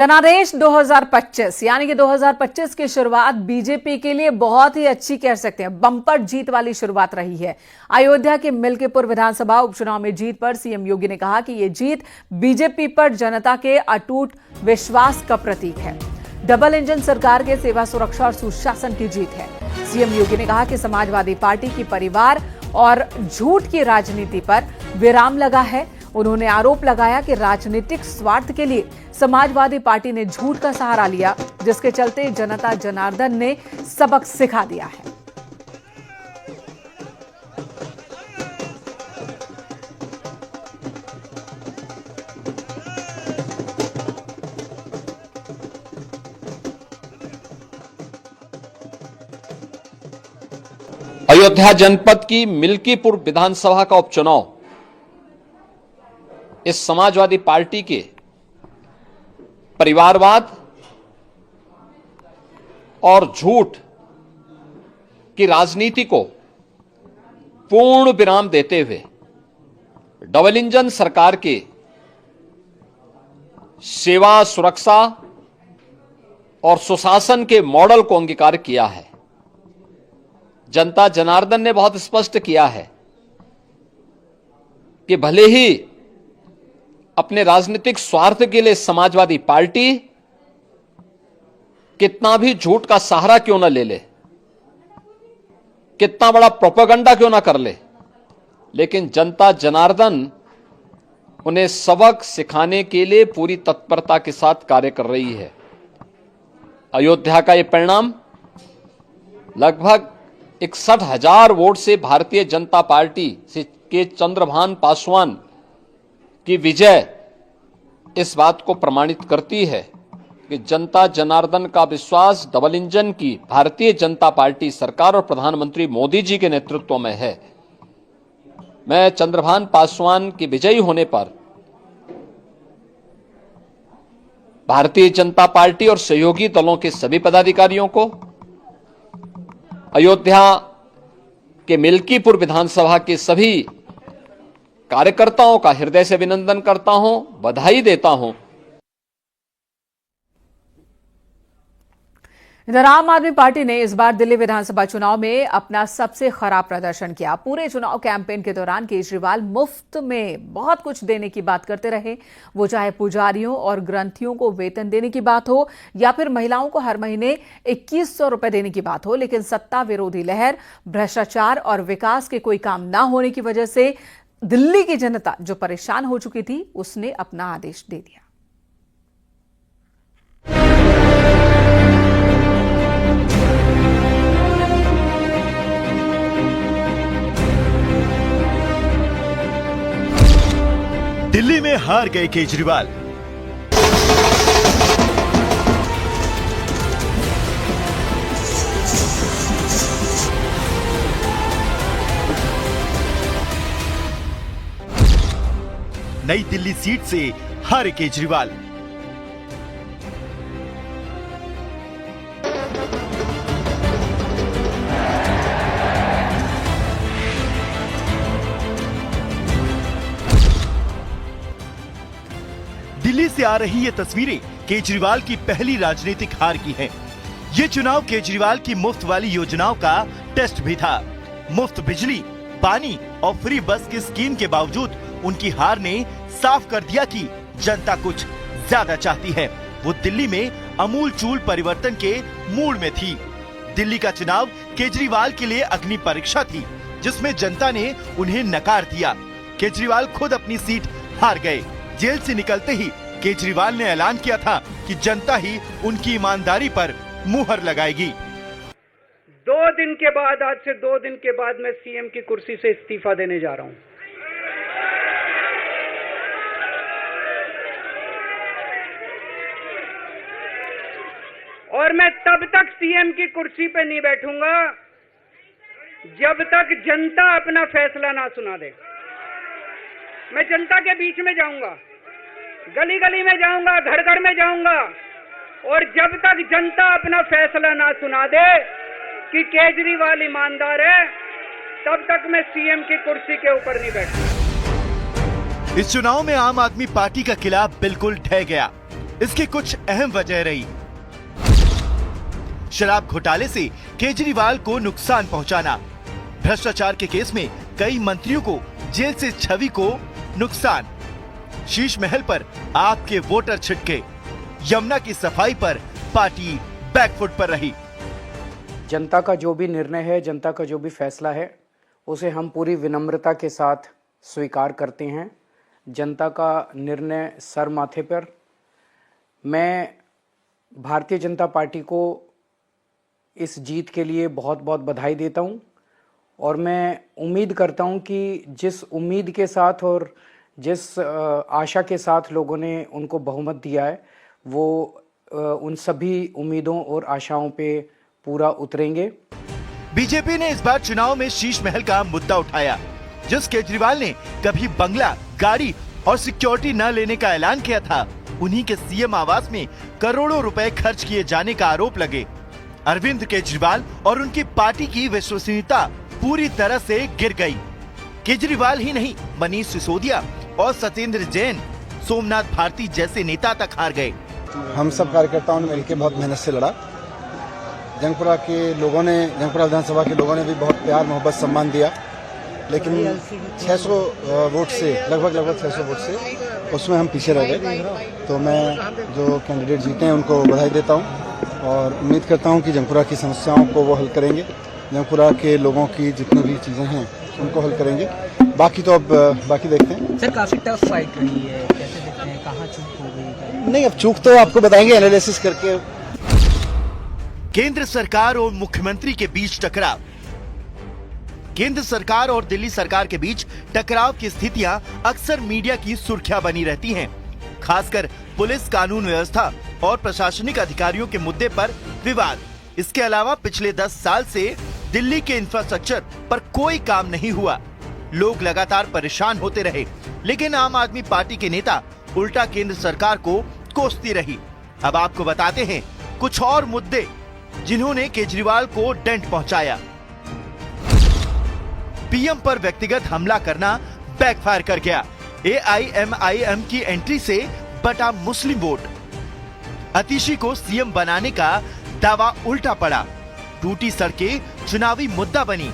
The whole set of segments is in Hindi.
जनादेश 2025 यानी कि 2025 की शुरुआत बीजेपी के लिए बहुत ही अच्छी कह सकते हैं, बम्पर जीत वाली शुरुआत रही है। अयोध्या के मिल्कीपुर विधानसभा उपचुनाव में जीत पर सीएम योगी ने कहा कि यह जीत बीजेपी पर जनता के अटूट विश्वास का प्रतीक है। डबल इंजन सरकार के सेवा, सुरक्षा और सुशासन की जीत है। सीएम योगी ने कहा कि समाजवादी पार्टी की परिवार और झूठ की राजनीति पर विराम लगा है। उन्होंने आरोप लगाया कि राजनीतिक स्वार्थ के लिए समाजवादी पार्टी ने झूठ का सहारा लिया, जिसके चलते जनता जनार्दन ने सबक सिखा दिया है। अयोध्या जनपद की मिल्कीपुर विधानसभा का उपचुनाव इस समाजवादी पार्टी के परिवारवाद और झूठ की राजनीति को पूर्ण विराम देते हुए डबल इंजन सरकार के सेवा, सुरक्षा और सुशासन के मॉडल को अंगीकार किया है। जनता जनार्दन ने बहुत स्पष्ट किया है कि भले ही अपने राजनीतिक स्वार्थ के लिए समाजवादी पार्टी कितना भी झूठ का सहारा क्यों न ले ले, कितना बड़ा प्रोपेगेंडा क्यों ना कर ले, लेकिन जनता जनार्दन उन्हें सबक सिखाने के लिए पूरी तत्परता के साथ कार्य कर रही है। अयोध्या का यह परिणाम लगभग 61,000 वोट से भारतीय जनता पार्टी के चंद्रभान पासवान की विजय इस बात को प्रमाणित करती है कि जनता जनार्दन का विश्वास डबल इंजन की भारतीय जनता पार्टी सरकार और प्रधानमंत्री मोदी जी के नेतृत्व में है। मैं चंद्रभान पासवान की विजयी होने पर भारतीय जनता पार्टी और सहयोगी दलों के सभी पदाधिकारियों को, अयोध्या के मिल्कीपुर विधानसभा के सभी कार्यकर्ताओं का हृदय से अभिनंदन करता हूं, बधाई देता हूं। इधर आम आदमी पार्टी ने इस बार दिल्ली विधानसभा चुनाव में अपना सबसे खराब प्रदर्शन किया। पूरे चुनाव कैंपेन के दौरान केजरीवाल मुफ्त में बहुत कुछ देने की बात करते रहे, वो चाहे पुजारियों और ग्रंथियों को वेतन देने की बात हो या फिर महिलाओं को हर महीने 2100 रुपए देने की बात हो। लेकिन सत्ता विरोधी लहर, भ्रष्टाचार और विकास के कोई काम न होने की वजह से दिल्ली की जनता जो परेशान हो चुकी थी, उसने अपना आदेश दे दिया। दिल्ली में हार गए केजरीवाल। नई दिल्ली सीट से हारे केजरीवाल। दिल्ली से आ रही ये तस्वीरें केजरीवाल की पहली राजनीतिक हार की हैं। ये चुनाव केजरीवाल की मुफ्त वाली योजनाओं का टेस्ट भी था। मुफ्त बिजली, पानी और फ्री बस की स्कीम के बावजूद उनकी हार ने साफ कर दिया कि जनता कुछ ज्यादा चाहती है। वो दिल्ली में अमूलचूल परिवर्तन के मूड में थी। दिल्ली का चुनाव केजरीवाल के लिए अग्नि परीक्षा थी, जिसमें जनता ने उन्हें नकार दिया। केजरीवाल खुद अपनी सीट हार गए। जेल से निकलते ही केजरीवाल ने ऐलान किया था कि जनता ही उनकी ईमानदारी पर मुहर लगाएगी। 2 दिन के बाद, आज से 2 दिन के बाद मैं सीएम की कुर्सी से इस्तीफा देने जा रहा हूं। और मैं तब तक सीएम की कुर्सी पे नहीं बैठूंगा जब तक जनता अपना फैसला ना सुना दे। मैं जनता के बीच में जाऊंगा, गली गली में जाऊंगा, घर घर में जाऊंगा, और जब तक जनता अपना फैसला ना सुना दे कि केजरीवाल ईमानदार है, तब तक मैं सीएम की कुर्सी के ऊपर नहीं बैठूंगा। इस चुनाव में आम आदमी पार्टी का किला बिल्कुल ढह गया। इसकी कुछ अहम वजह रही। शराब घोटाले से केजरीवाल को नुकसान पहुंचाना, भ्रष्टाचार के केस में कई मंत्रियों को जेल से छवि को नुकसान, शीश महल पर आपके वोटर छिटके, यमुना की सफाई पर पार्टी बैकफुट पर रही। जनता का जो भी निर्णय है, जनता का जो भी फैसला है, उसे हम पूरी विनम्रता के साथ स्वीकार करते हैं। जनता का निर्णय सर माथे पर। मैं भारतीय जनता पार्टी को इस जीत के लिए बहुत बहुत बधाई देता हूं और मैं उम्मीद करता हूं कि जिस उम्मीद के साथ और जिस आशा के साथ लोगों ने उनको बहुमत दिया है, वो उन सभी उम्मीदों और आशाओं पे पूरा उतरेंगे। बीजेपी ने इस बार चुनाव में शीश महल का मुद्दा उठाया। जिस केजरीवाल ने कभी बंगला, गाड़ी और सिक्योरिटी न लेने का ऐलान किया था, उन्हीं के सीएम आवास में करोड़ों रुपए खर्च किए जाने का आरोप लगे। अरविंद केजरीवाल और उनकी पार्टी की विश्वसनीयता पूरी तरह से गिर गई। केजरीवाल ही नहीं, मनीष सिसोदिया और सत्येंद्र जैन, सोमनाथ भारती जैसे नेता तक हार गए। हम सब कार्यकर्ताओं ने मिलकर बहुत मेहनत से लड़ा। जंगपुरा के लोगों ने, जंगपुरा विधानसभा के लोगों ने भी बहुत प्यार, मोहब्बत, सम्मान दिया, लेकिन 600 वोट से, लगभग 600 वोट से उसमें हम पीछे रह गए। तो मैं जो कैंडिडेट जीते हैं उनको बधाई देता हूं और उम्मीद करता हूं कि जंगपुरा की समस्याओं को वो हल करेंगे। जंगपुरा के लोगों की जितनी भी चीज़ें हैं उनको हल करेंगे। बाकी तो अब बाकी देखते हैं। सर, काफी टफ फाइट रही है, कैसे देखते हैं, कहाँ चूक हो गई? नहीं, अब चूक तो आपको बताएंगे एनालिसिस करके। केंद्र सरकार और मुख्यमंत्री के बीच टकराव। केंद्र सरकार और दिल्ली सरकार के बीच टकराव की स्थितियां अक्सर मीडिया की सुर्खियां बनी रहती हैं। खासकर पुलिस, कानून व्यवस्था और प्रशासनिक अधिकारियों के मुद्दे पर विवाद। इसके अलावा पिछले 10 साल से दिल्ली के इंफ्रास्ट्रक्चर पर कोई काम नहीं हुआ। लोग लगातार परेशान होते रहे, लेकिन आम आदमी पार्टी के नेता उल्टा केंद्र सरकार को कोसती रही। अब आपको बताते हैं कुछ और मुद्दे जिन्होंने केजरीवाल को डेंट पहुंचाया। पीएम पर व्यक्तिगत हमला करना बैकफायर कर गया। AIMIM की एंट्री से बटा मुस्लिम वोट। अतिशी को सीएम बनाने का दावा उल्टा पड़ा। टूटी सड़कें चुनावी मुद्दा बनी।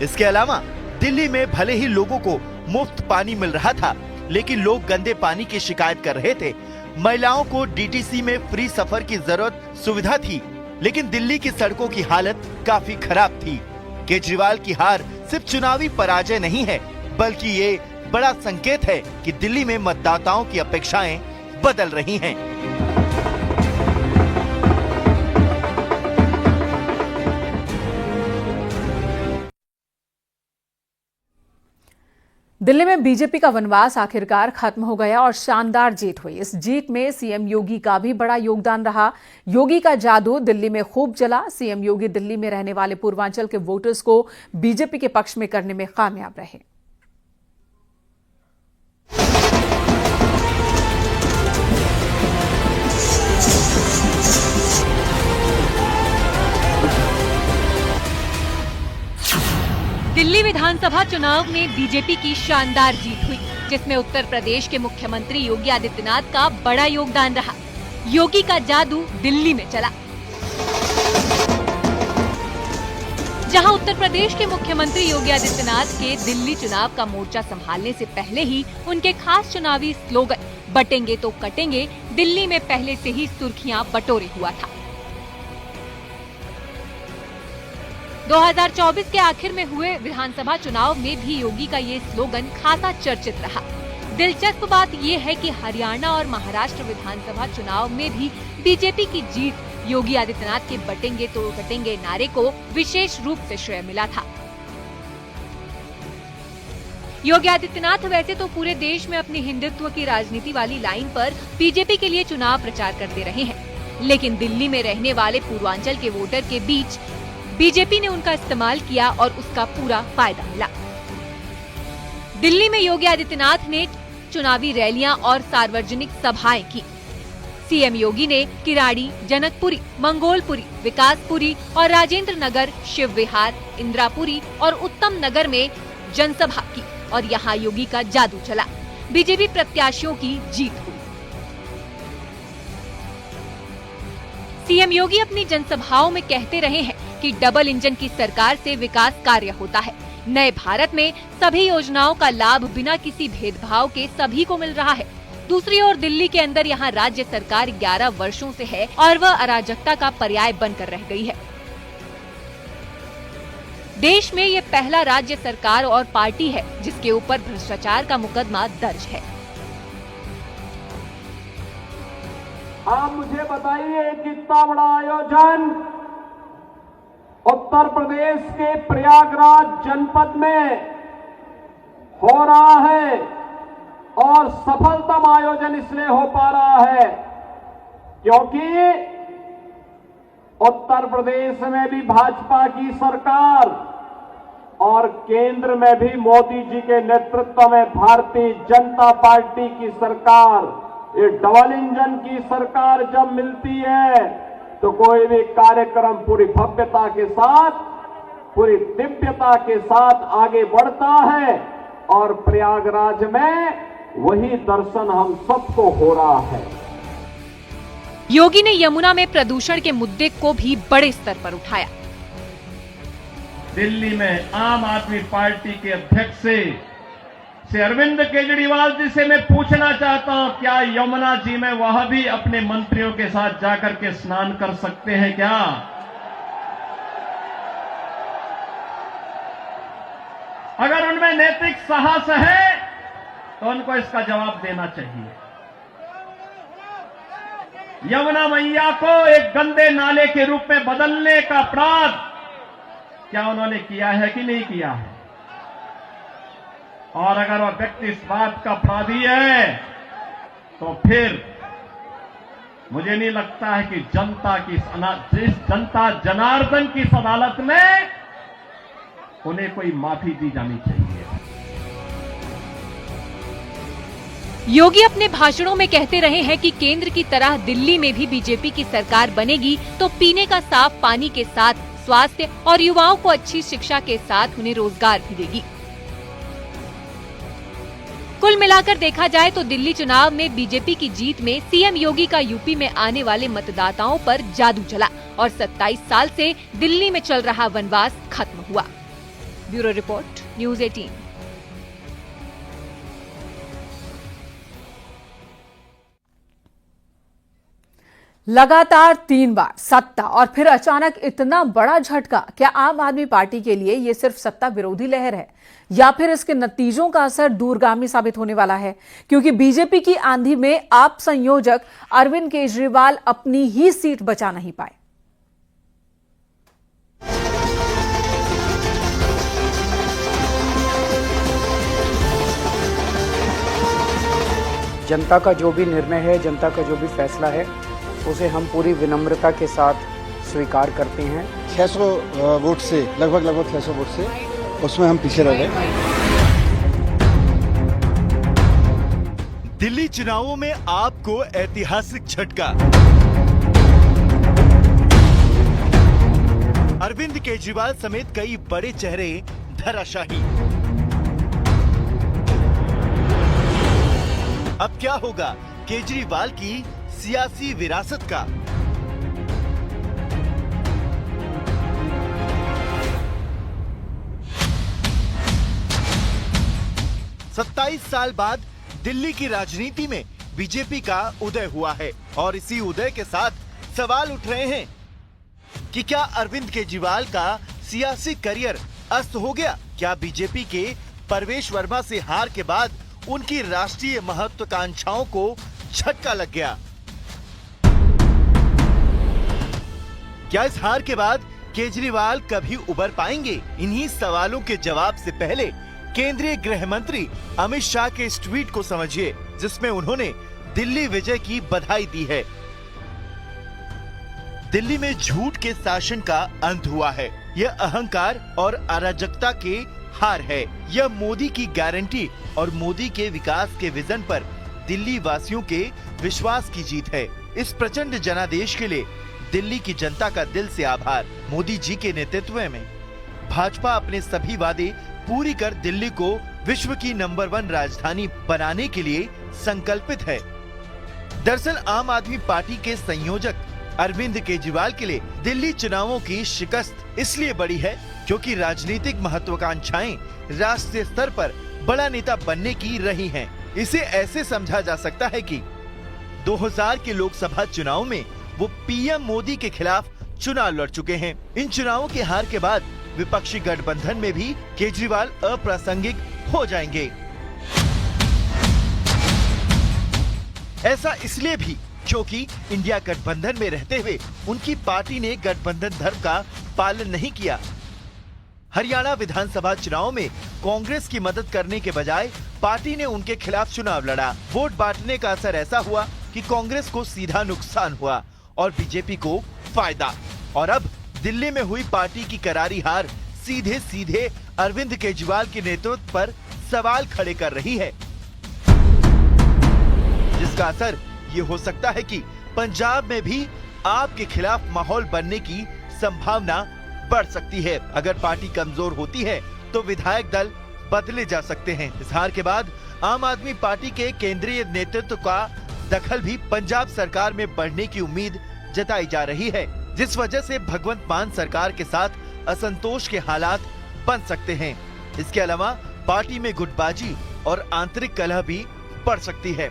इसके अलावा दिल्ली में भले ही लोगों को मुफ्त पानी मिल रहा था, लेकिन लोग गंदे पानी की शिकायत कर रहे थे। महिलाओं को DTC में फ्री सफर की सुविधा थी, लेकिन दिल्ली की सड़कों की हालत काफी खराब थी। केजरीवाल की हार सिर्फ चुनावी पराजय नहीं है, बल्कि ये बड़ा संकेत है कि दिल्ली में मतदाताओं की अपेक्षाएं बदल रही हैं। दिल्ली में बीजेपी का वनवास आखिरकार खत्म हो गया और शानदार जीत हुई। इस जीत में सीएम योगी का भी बड़ा योगदान रहा। योगी का जादू दिल्ली में खूब चला। सीएम योगी दिल्ली में रहने वाले पूर्वांचल के वोटर्स को बीजेपी के पक्ष में करने में कामयाब रहे। दिल्ली विधानसभा चुनाव में बीजेपी की शानदार जीत हुई, जिसमें उत्तर प्रदेश के मुख्यमंत्री योगी आदित्यनाथ का बड़ा योगदान रहा। योगी का जादू दिल्ली में चला। जहां उत्तर प्रदेश के मुख्यमंत्री योगी आदित्यनाथ के दिल्ली चुनाव का मोर्चा संभालने से पहले ही उनके खास चुनावी स्लोगन बटेंगे तो कटेंगे दिल्ली में पहले से ही सुर्खियां बटोरे हुआ था। 2024 के आखिर में हुए विधानसभा चुनाव में भी योगी का ये स्लोगन खासा चर्चित रहा। दिलचस्प बात ये है कि हरियाणा और महाराष्ट्र विधानसभा चुनाव में भी बीजेपी की जीत योगी आदित्यनाथ के बटेंगे तो कटेंगे नारे को विशेष रूप से श्रेय मिला था। योगी आदित्यनाथ वैसे तो पूरे देश में अपनी हिंदुत्व की राजनीति वाली लाइन पर बीजेपी के लिए चुनाव प्रचार करते रहे हैं, लेकिन दिल्ली में रहने वाले पूर्वांचल के वोटर के बीच बीजेपी ने उनका इस्तेमाल किया और उसका पूरा फायदा मिला। दिल्ली में योगी आदित्यनाथ ने चुनावी रैलियां और सार्वजनिक सभाएं की। सीएम योगी ने किराड़ी, जनकपुरी, मंगोलपुरी, विकासपुरी और राजेंद्र नगर, शिव विहार, इंदिरापुरी और उत्तम नगर में जनसभा की और यहां योगी का जादू चला। बीजेपी प्रत्याशियों की जीत हुई। सीएम योगी अपनी जनसभाओं में कहते रहे हैं कि डबल इंजन की सरकार से विकास कार्य होता है। नए भारत में सभी योजनाओं का लाभ बिना किसी भेदभाव के सभी को मिल रहा है। दूसरी ओर दिल्ली के अंदर यहाँ राज्य सरकार 11 वर्षों से है और वह अराजकता का पर्याय बनकर रह गई है। देश में ये पहला राज्य सरकार और पार्टी है जिसके ऊपर भ्रष्टाचार का मुकदमा दर्ज है। आप मुझे बताइए कितना बड़ा आयोजन उत्तर प्रदेश के प्रयागराज जनपद में हो रहा है और सफलतम आयोजन इसलिए हो पा रहा है क्योंकि उत्तर प्रदेश में भी भाजपा की सरकार और केंद्र में भी मोदी जी के नेतृत्व में भारतीय जनता पार्टी की सरकार, ये डबल इंजन की सरकार जब मिलती है तो कोई भी कार्यक्रम पूरी भव्यता के साथ, पूरी दिव्यता के साथ आगे बढ़ता है और प्रयागराज में वही दर्शन हम सबको हो रहा है। योगी ने यमुना में प्रदूषण के मुद्दे को भी बड़े स्तर पर उठाया। दिल्ली में आम आदमी पार्टी के अध्यक्ष से अरविंद केजरीवाल जी से मैं पूछना चाहता हूं, क्या यमुना जी में वह भी अपने मंत्रियों के साथ जाकर के स्नान कर सकते हैं क्या? अगर उनमें नैतिक साहस है तो उनको इसका जवाब देना चाहिए। यमुना मैया को एक गंदे नाले के रूप में बदलने का अपराध क्या उन्होंने किया है कि नहीं किया है? और अगर वह व्यक्ति इस बात का अपराधी है तो फिर मुझे नहीं लगता है कि जनता जनार्दन की इस अदालत में उन्हें कोई माफी दी जानी चाहिए। योगी अपने भाषणों में कहते रहे हैं कि केंद्र की तरह दिल्ली में भी बीजेपी की सरकार बनेगी तो पीने का साफ पानी के साथ स्वास्थ्य और युवाओं को अच्छी शिक्षा के साथ उन्हें रोजगार भी देगी। कुल मिलाकर देखा जाए तो दिल्ली चुनाव में बीजेपी की जीत में सीएम योगी का यूपी में आने वाले मतदाताओं पर जादू चला और 27 साल से दिल्ली में चल रहा वनवास खत्म हुआ। Bureau report, news 18। लगातार 3 बार सत्ता और फिर अचानक इतना बड़ा झटका, क्या आम आदमी पार्टी के लिए ये सिर्फ सत्ता विरोधी लहर है या फिर इसके नतीजों का असर दूरगामी साबित होने वाला है? क्योंकि बीजेपी की आंधी में आप संयोजक अरविंद केजरीवाल अपनी ही सीट बचा नहीं पाए। जनता का जो भी निर्णय है, जनता का जो भी फैसला है, उसे हम पूरी विनम्रता के साथ स्वीकार करते हैं। 600 वोट से लगभग 600 वोट से उसमें हम पीछे रह गए। दिल्ली चुनावों में आपको ऐतिहासिक झटका। अरविंद केजरीवाल समेत कई बड़े चेहरे धराशाही। अब क्या होगा केजरीवाल की सियासी विरासत का? सत्ताईस साल बाद दिल्ली की राजनीति में बीजेपी का उदय हुआ है और इसी उदय के साथ सवाल उठ रहे हैं कि क्या अरविंद केजरीवाल का सियासी करियर अस्त हो गया? क्या बीजेपी के परवेश वर्मा से हार के बाद उनकी राष्ट्रीय महत्वाकांक्षाओं को झटका लग गया? क्या इस हार के बाद केजरीवाल कभी उबर पाएंगे? इन्हीं सवालों के जवाब से पहले केंद्रीय गृह मंत्री अमित शाह के इस ट्वीट को समझिए, जिसमें उन्होंने दिल्ली विजय की बधाई दी है। दिल्ली में झूठ के शासन का अंत हुआ है। यह अहंकार और अराजकता के हार है। यह मोदी की गारंटी और मोदी के विकास के विजन पर दिल्ली वासियों के विश्वास की जीत है। इस प्रचंड जनादेश के लिए दिल्ली की जनता का दिल से आभार। मोदी जी के नेतृत्व में भाजपा अपने सभी वादे पूरी कर दिल्ली को विश्व की नंबर 1 राजधानी बनाने के लिए संकल्पित है। दरअसल आम आदमी पार्टी के संयोजक अरविंद केजरीवाल के लिए दिल्ली चुनावों की शिकस्त इसलिए बड़ी है क्योंकि राजनीतिक महत्वाकांक्षाएं राष्ट्रीय स्तर पर बड़ा नेता बनने की रही हैं। इसे ऐसे समझा जा सकता है कि 2000 के लोकसभा चुनाव में वो पीएम मोदी के खिलाफ चुनाव लड़ चुके हैं। इन चुनावों की हार के बाद विपक्षी गठबंधन में भी केजरीवाल अप्रासंगिक हो जाएंगे। ऐसा इसलिए भी क्योंकि इंडिया गठबंधन में रहते हुए उनकी पार्टी ने गठबंधन धर्म का पालन नहीं किया। हरियाणा विधानसभा चुनाव में कांग्रेस की मदद करने के बजाय पार्टी ने उनके खिलाफ चुनाव लड़ा। वोट बांटने का असर ऐसा हुआ कि कांग्रेस को सीधा नुकसान हुआ और बीजेपी को फायदा। और अब दिल्ली में हुई पार्टी की करारी हार सीधे सीधे अरविंद केजरीवाल के नेतृत्व पर सवाल खड़े कर रही है, जिसका असर ये हो सकता है कि पंजाब में भी आप के खिलाफ माहौल बनने की संभावना बढ़ सकती है। अगर पार्टी कमजोर होती है तो विधायक दल बदले जा सकते हैं। इस हार के बाद आम आदमी पार्टी के केंद्रीय नेतृत्व का दखल भी पंजाब सरकार में बढ़ने की उम्मीद जताई जा रही है, जिस वजह से भगवंत मान सरकार के साथ असंतोष के हालात बन सकते हैं। इसके अलावा पार्टी में गुटबाजी और आंतरिक कलह भी बढ़ सकती है।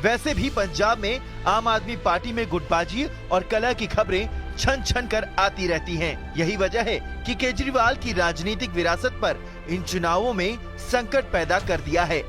वैसे भी पंजाब में आम आदमी पार्टी में गुटबाजी और कलह की खबरें छन छन कर आती रहती हैं। यही वजह है कि केजरीवाल की राजनीतिक विरासत पर इन चुनावों में संकट पैदा कर दिया है।